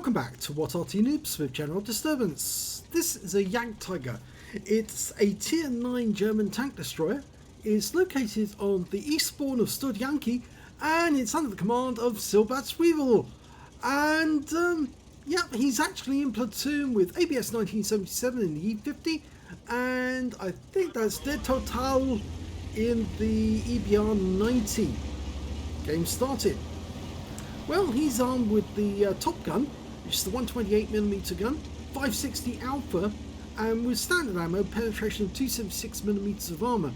Welcome back to What Arty Noobs with General Disturbance. This is a Jagdtiger. It's a tier 9 German tank destroyer. It's located on the east spawn of Studzianki and it's under the command of Silberzwiebel. And yeah, he's actually in platoon with ABS 1977 in the E50, and I think that's Dead Total in the EBR 90. Game started. Well, he's armed with the Top Gun, which is the 128mm gun, 560 Alpha, and with standard ammo, penetration of 276mm of armour.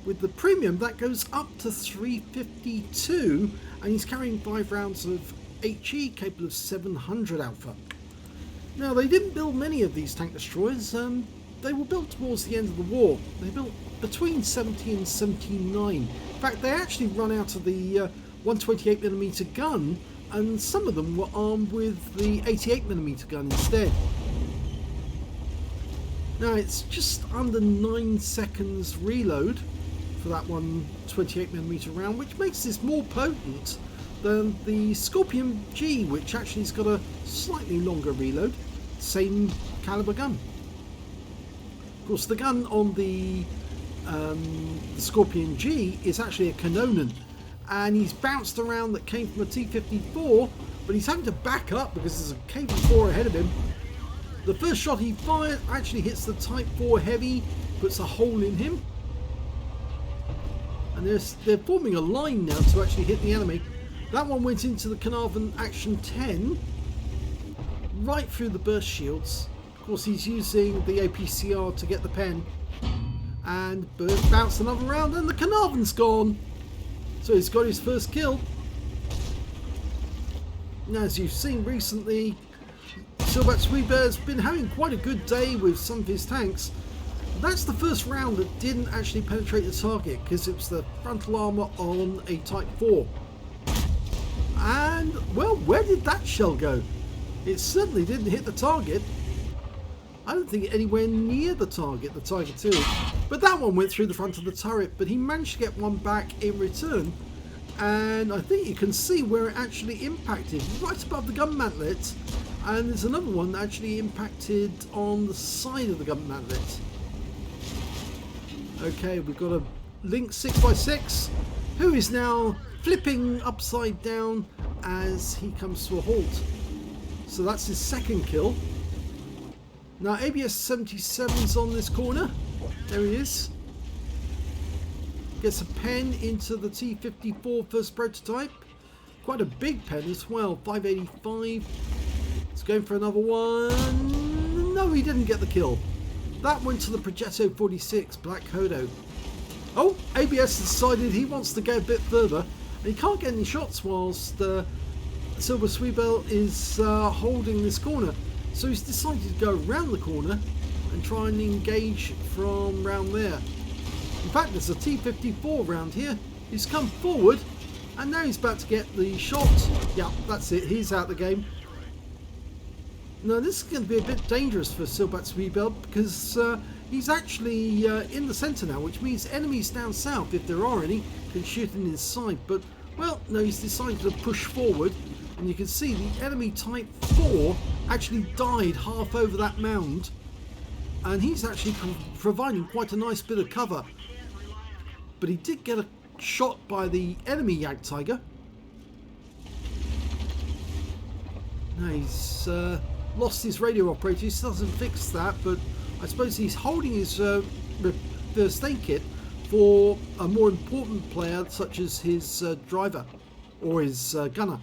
With the premium, that goes up to 352, and he's carrying 5 rounds of HE capable of 700 Alpha. Now, they didn't build many of these tank destroyers. They were built towards the end of the war. They built between 70 and 79. In fact, they actually run out of the 128mm gun, and some of them were armed with the 88mm gun instead. Now, it's just under 9 seconds reload for that 128mm round, which makes this more potent than the Scorpion G, which actually has got a slightly longer reload, same caliber gun. Of course, the gun on the Scorpion G is actually a Canonen, and he's bounced around that came from a T-54, but he's having to back up because there's a K4 ahead of him. The first shot he fired actually hits the Type 4 Heavy, puts a hole in him, and they're forming a line now to actually hit the enemy. That one went into the Carnarvon Action 10, right through the burst shields. Of course, he's using the APCR to get the pen, and bounced another round, and the Carnarvon's gone. So he's got his first kill. Now, as you've seen recently, Silberzwiebel has been having quite a good day with some of his tanks. That's the first round that didn't actually penetrate the target, because it was the frontal armour on a Type 4. And, well, where did that shell go? It certainly didn't hit the target. I don't think anywhere near the target, the Tiger 2. But that one went through the front of the turret, but he managed to get one back in return. And I think you can see where it actually impacted, right above the gun mantlet. And there's another one that actually impacted on the side of the gun mantlet. Okay, we've got a Link 6x6, who is now flipping upside down as he comes to a halt. So that's his second kill. Now, ABS 77's on this corner. There he is. Gets a pen into the T-54 first prototype. Quite a big pen as well, 585. He's going for another one. No, he didn't get the kill. That went to the Progetto 46, Black Hodo. Oh, ABS decided he wants to go a bit further. And he can't get any shots whilst Silberzwiebel is holding this corner. So he's decided to go around the corner and try and engage from round there. In fact, there's a T-54 round here. He's come forward and now he's about to get the shot. Yeah, that's it. He's out of the game. Now, this is going to be a bit dangerous for Silberzwiebel because he's actually in the centre now, which means enemies down south, if there are any, can shoot in his side. But, well, no, he's decided to push forward. And you can see the enemy Type 4 actually died half over that mound. And he's actually providing quite a nice bit of cover. But he did get a shot by the enemy Jagdtiger. Now he's lost his radio operator. He still hasn't fixed that, but I suppose he's holding his first aid kit for a more important player such as his driver or his gunner.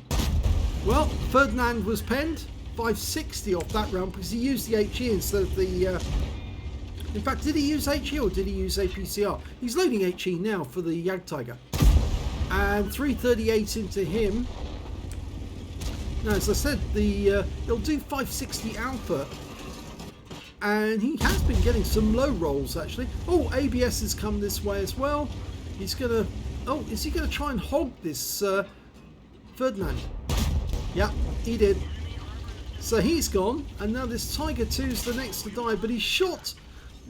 Well, Ferdinand was penned, 560 off that round because he used the HE instead of the... in fact, did he use HE or did he use APCR? He's loading HE now for the Jagdtiger. And 338 into him. Now, as I said, he'll do 560 Alpha. And he has been getting some low rolls, actually. Oh, ABS has come this way as well. He's going to... Oh, is he going to try and hog this Ferdinand? Yeah, he did. So he's gone, and now this Tiger 2's the next to die, but he shot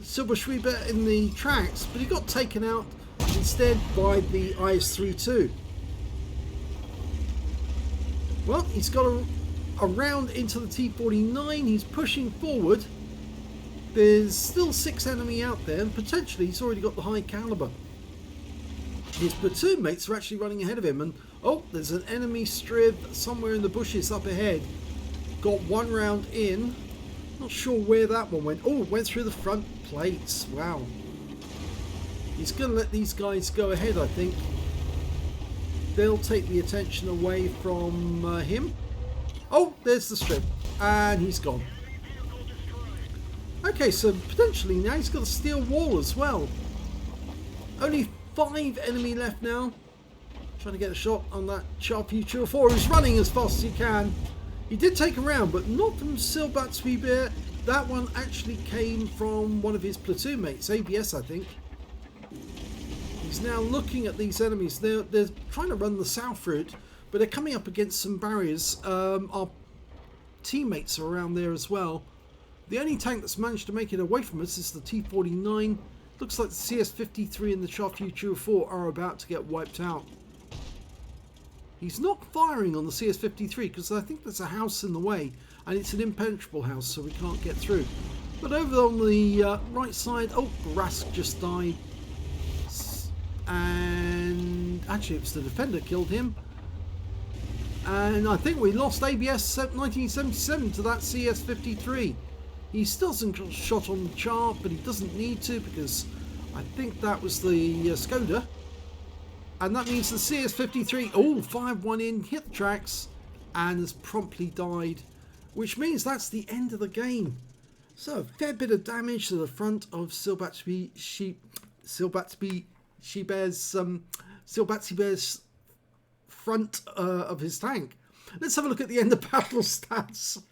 Silberzwiebel in the tracks, but he got taken out instead by the IS-32. Well, he's got a around into the T49. He's pushing forward. There's still 6 enemy out there, and potentially he's already got the high caliber. His platoon mates are actually running ahead of him, and oh, there's an enemy striv somewhere in the bushes up ahead. Got 1 round in. Not sure where that one went. Oh, it went through the front plates. Wow. He's going to let these guys go ahead, I think. They'll take the attention away from him. Oh, there's the strip. And he's gone. Okay, so potentially now he's got a steel wall as well. Only 5 enemy left now. Trying to get a shot on that Jagdtiger 4 who's running as fast as he can. He did take a round, but not from Silberzwiebel. That one actually came from one of his platoon mates, ABS I think. He's now looking at these enemies. They're trying to run the south route, but they're coming up against some barriers. Our teammates are around there as well. The only tank that's managed to make it away from us is the T49. Looks like the CS53 and the Jagdtiger 4 are about to get wiped out. He's not firing on the CS53 because I think there's a house in the way, and it's an impenetrable house, so we can't get through. But over on the right side, oh, Rask just died. And actually it was the defender killed him. And I think we lost ABS 1977 to that CS53. He still hasn't got shot on the chart, but he doesn't need to because I think that was the Skoda. And that means the CS53, oh, fired one in, hit the tracks, and has promptly died. Which means that's the end of the game. So, a fair bit of damage to the front of Silberzwiebel's front of his tank. Let's have a look at the end of battle stats.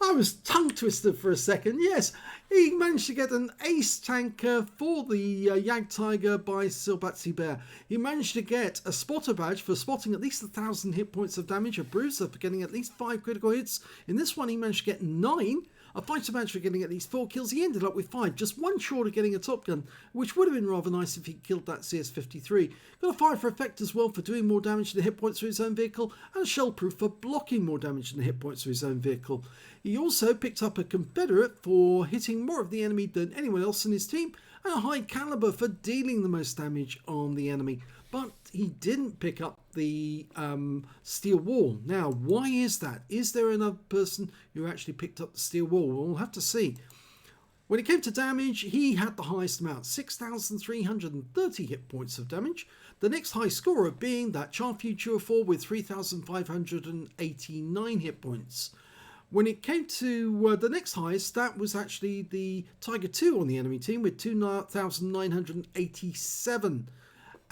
I was tongue twisted for a second. Yes, he managed to get an ace tanker for the Jagdtiger by Silberzwiebel. He managed to get a spotter badge for spotting at least 1,000 hit points of damage, a bruiser for getting at least 5 critical hits. In this one, he managed to get 9. A fighter badge for getting at least 4 kills. He ended up with 5, just 1 short of getting a top gun, which would have been rather nice if he killed that CS53. Got a fire for effect as well for doing more damage to the hit points through his own vehicle, and a shell proof for blocking more damage than the hit points through his own vehicle. He also picked up a Confederate for hitting more of the enemy than anyone else in his team, and a high caliber for dealing the most damage on the enemy. But he didn't pick up the steel wall. Now, why is that? Is there another person who actually picked up the steel wall? We'll have to see. When it came to damage, he had the highest amount, 6,330 hit points of damage. The next high scorer being that Jagdtiger 4 with 3,589 hit points. When it came to the next highest, that was actually the Tiger 2 on the enemy team with 2,987.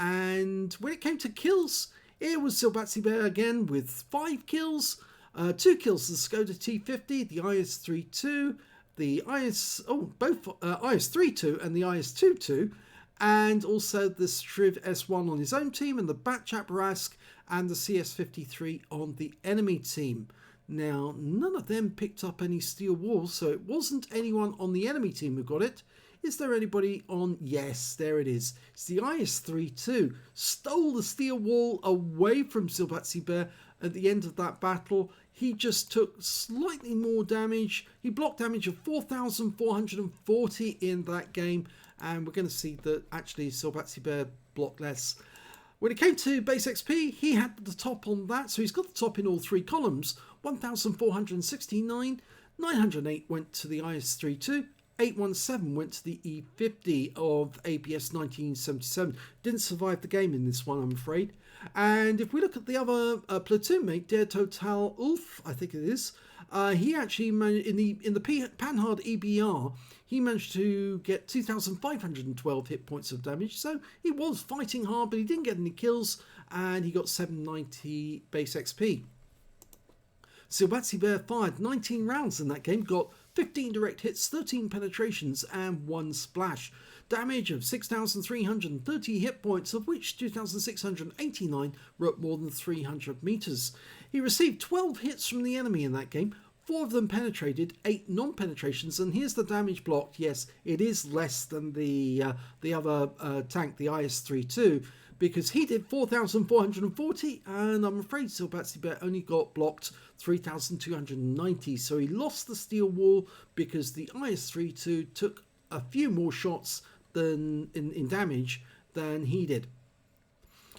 And when it came to kills, it was Silberzwiebel again with 5 kills. 2 kills the Skoda T50, the IS-32, the IS-32 and the IS-22, and also the Striv S1 on his own team, and the Batchap Rask and the CS53 on the enemy team. Now, none of them picked up any steel walls, so it wasn't anyone on the enemy team who got it. Is there anybody on? Yes, there it is. It's the IS-32. Stole the steel wall away from Silberzwiebel at the end of that battle. He just took slightly more damage. He blocked damage of 4,440 in that game. And we're going to see that actually Silberzwiebel blocked less. When it came to base XP, he had the top on that. So he's got the top in all 3 columns. 1,469. 908 went to the IS-32. 817 went to the E50 of ABS 1977. Didn't survive the game in this one, I'm afraid. And if we look at the other platoon mate, Der Total Ulf, I think it is, he actually managed, in the Panhard EBR, he managed to get 2,512 hit points of damage. So he was fighting hard, but he didn't get any kills, and he got 790 base XP. Silberzwiebel fired 19 rounds in that game, got 15 direct hits, 13 penetrations, and 1 splash. Damage of 6,330 hit points, of which 2,689 were at more than 300 meters. He received 12 hits from the enemy in that game. 4 of them penetrated, 8 non-penetrations, and here's the damage blocked. Yes, it is less than the other tank, the IS-32, because he did 4,440, and I'm afraid Silberzwiebel Bear only got blocked 3,290. So he lost the steel wall because the IS-32 took a few more shots than in damage than he did.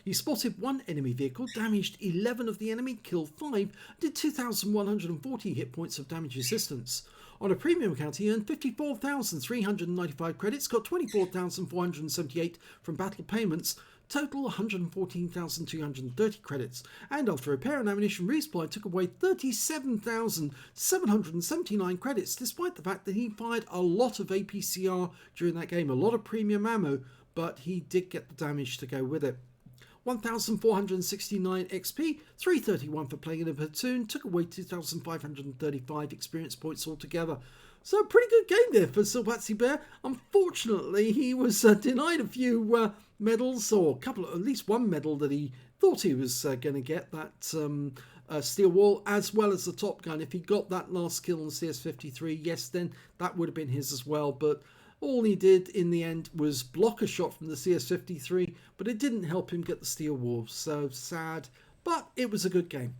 He spotted one enemy vehicle, damaged 11 of the enemy, killed 5, did 2,140 hit points of damage resistance. On a premium account, he earned 54,395 credits, got 24,478 from battle payments, total 114,230 credits, and after repair and ammunition resupply took away 37,779 credits, despite the fact that he fired a lot of APCR during that game, a lot of premium ammo, but he did get the damage to go with it. 1,469 XP, 331 for playing in a platoon, took away 2,535 experience points altogether. So a pretty good game there for Silberzwiebel Bear. Unfortunately, he was denied a few medals, or at least one medal that he thought he was going to get, that steel wall, as well as the Top Gun. If he got that last kill on the CS-53, yes, then that would have been his as well, but all he did in the end was block a shot from the CS-53, but it didn't help him get the steel wall. So sad, but it was a good game.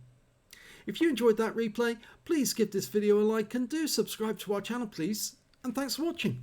If you enjoyed that replay, please give this video a like and do subscribe to our channel, please. And thanks for watching.